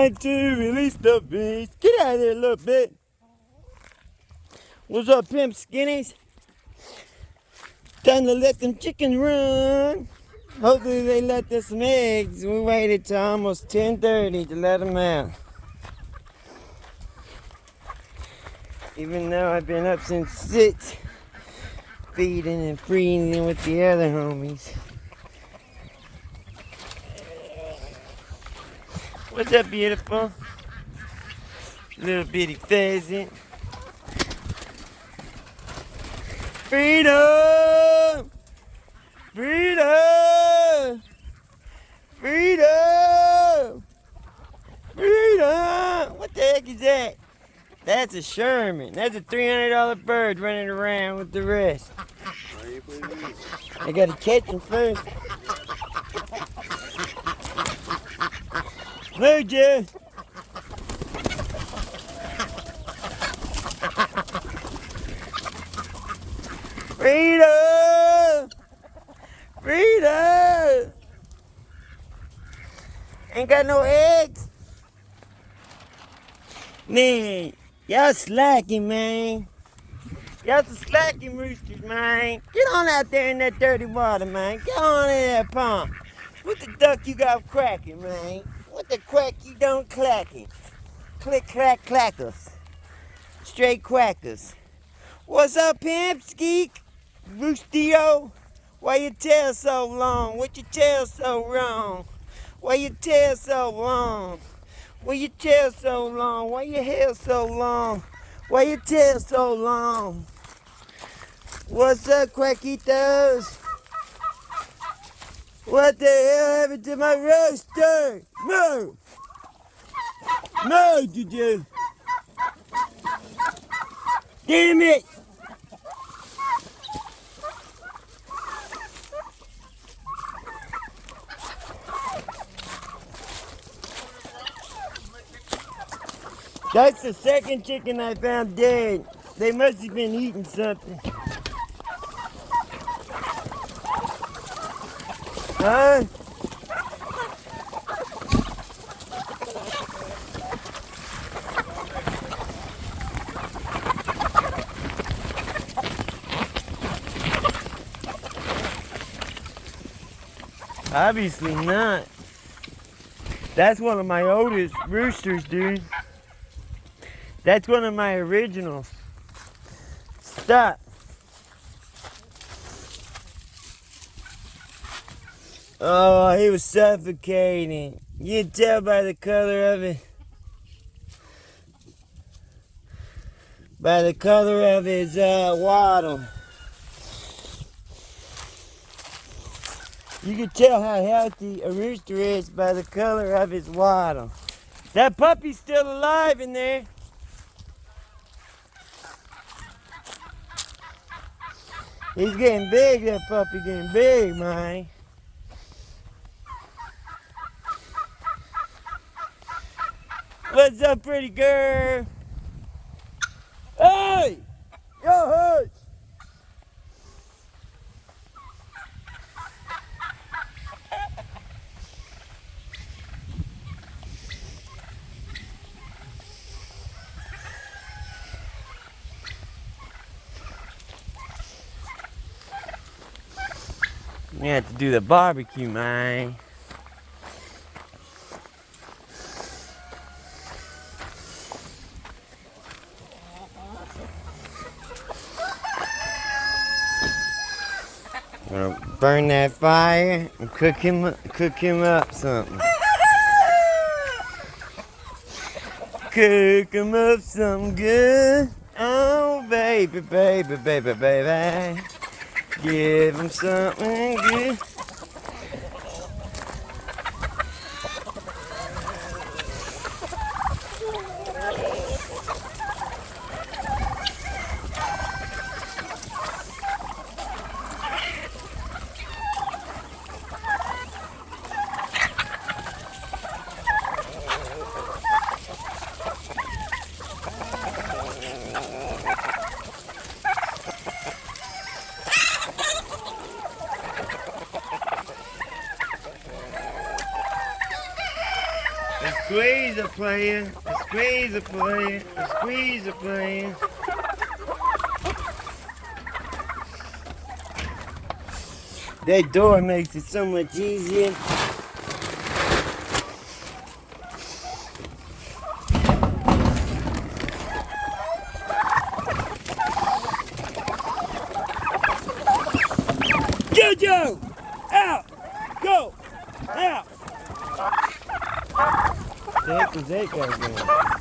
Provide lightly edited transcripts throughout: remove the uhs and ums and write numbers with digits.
To release the beast. Get out of there a little bit. What's up, pimp skinnies? Time to let them chickens run. Hopefully they let us some eggs. We waited till almost 10:30 to let them out. Even though I've been up since 6, feeding and feeding with the other homies. What's up, beautiful? Little bitty pheasant. Freedom! Freedom! Freedom! Freedom! What the heck is that? That's a Sherman. That's a $300 bird running around with the rest. I gotta catch him first. Moved you. Freedom! Freedom! Ain't got no eggs? Man, y'all slacking, man. Y'all some slacking roosters, man. Get on out there in that dirty water, man. Get on in that pond. What the duck you got cracking, man? What the quack you don't clacking? Click, clack, clackers. Straight quackers. What's up, pimp skeek? Roostio? Why your tail so long? What your tail so wrong? Why your tail so long? Why your tail so long? Why your hair so long? Why your tail so long? What's up, quackitos? What the hell happened to my rooster? Move! Move, did you? Damn it! That's the second chicken I found dead. They must have been eating something. Huh? Obviously not. That's one of my oldest roosters, dude. That's one of my originals. Stop. Oh, he was suffocating. You can tell by the color of it. By the color of his waddle. You can tell how healthy a rooster is by the color of his waddle. That puppy's still alive in there. He's getting big, that puppy getting big, man. What's up, pretty girl? Hey! Yo, hush! We have to do the barbecue, man. Gonna burn that fire and cook him up something. Cook him up something good. Oh, baby, baby, baby, baby. Give him something good. squeezer playing. A squeezer playing. A squeezer playing. That door makes it so much easier. Jojo! Out! Go! Out! The heck was that guy doing?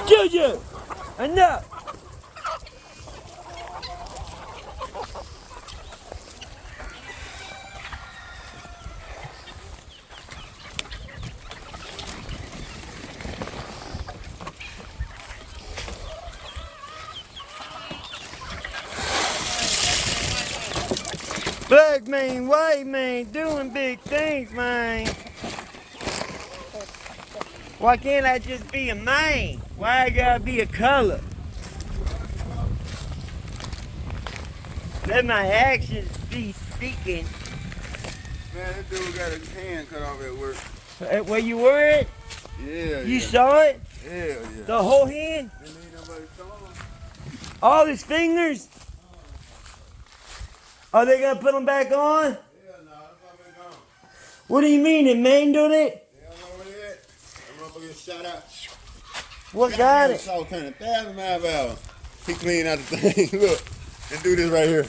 Jojo! Enough! Black man, white man, doing big things, man. Why can't I just be a man? Why I gotta be a color? Let my actions be speaking. Man, that dude got his hand cut off at work. Where you were at? Yeah, You saw it? Hell yeah. The whole hand? Didn't need nobody saw him. All his fingers? Are they gonna put them back on? Hell no, that's already gone. What do you mean, it mangled it? Hell no, where they at? That motherfucker get shot out. What got it? Salt turning 1,000 miles per hour. He cleaned out the thing. Look, and do this right here.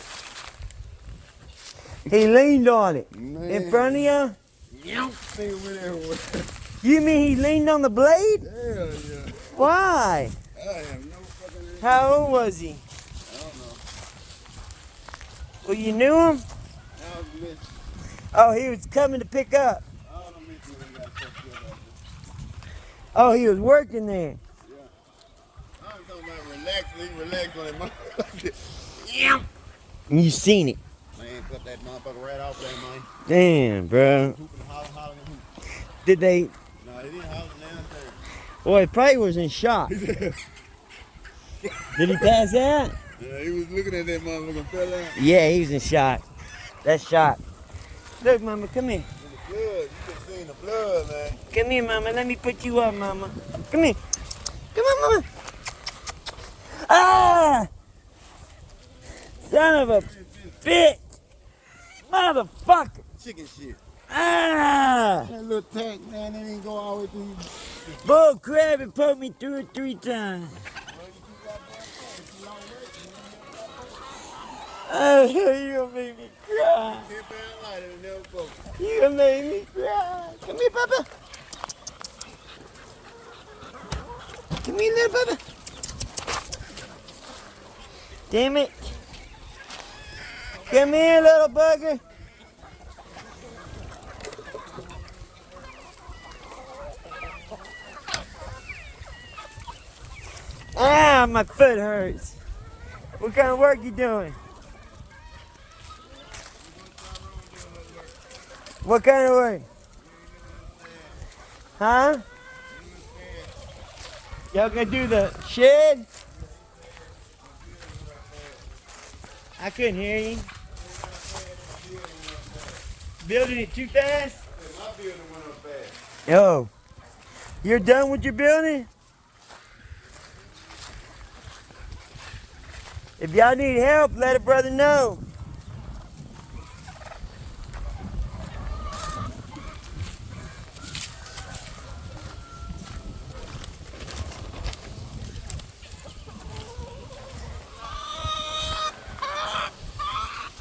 He leaned on it. Man. In front of you? Thing went everywhere. You mean he leaned on the blade? Hell yeah. Why? I have no fucking idea. How old was he? I don't know. Well, you knew him? I was missing. Oh, he was coming to pick up. I don't miss you when you got stuff good out there. Oh, he was working there. I'm talking about relaxing. He relaxed on that motherfucker. You seen it. Man, cut that motherfucker right off there, man. Damn, bro. Hooping, hollering, and hooping. Did they? No, he didn't holler down there. Well, he probably was in shock. Did he pass out? Yeah, he was looking at that motherfucker and fell out. Yeah, he was in shock. That's shock. Look, mama, come here. In the blood, you can see in the blood, man. Come here, mama. Let me put you up, mama. Come here. Come on, mama. Ah! Son of a bitch. Motherfucker. Chicken shit. Ah! That little tank, man, that ain't go all the way through. Bull crap, it poked me through it 3 times. Oh, you gonna make me cry. You gonna make me cry. Come here, Papa. Come here, little Papa. Damn it. Come here, little bugger. Ah, my foot hurts. What kind of work you doing? What kind of work? Huh? Y'all gonna do the shed? I couldn't hear you. Building it too fast? My building went up fast. Yo, you're done with your building? If y'all need help, let a brother know.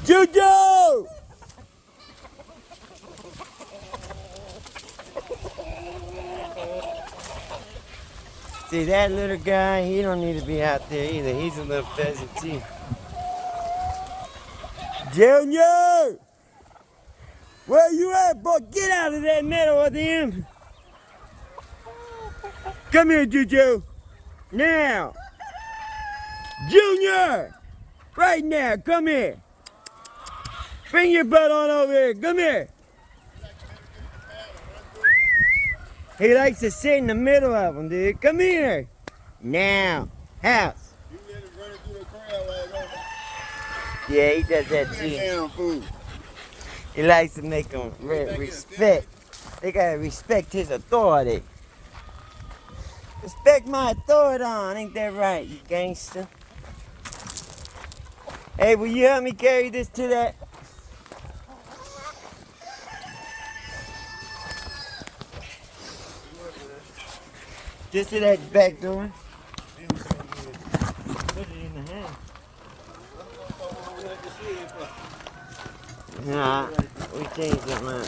Jojo! See, that little guy, he don't need to be out there either. He's a little pheasant too. Junior! Where you at, boy? Get out of that meadow with him. Come here, Juju. Now. Junior! Right now, come here. Bring your butt on over here. Come here. He likes to sit in the middle of them, dude. Come here. Now. House. You let him run through the crowd like that. Yeah, he does that too. Damn fool. He likes to make them respect. They gotta respect his authority. Respect my authority on, ain't that right, you gangster? Hey, will you help me carry this to that? Just to that back door. Put it in the hand. Nah, we changed it, man.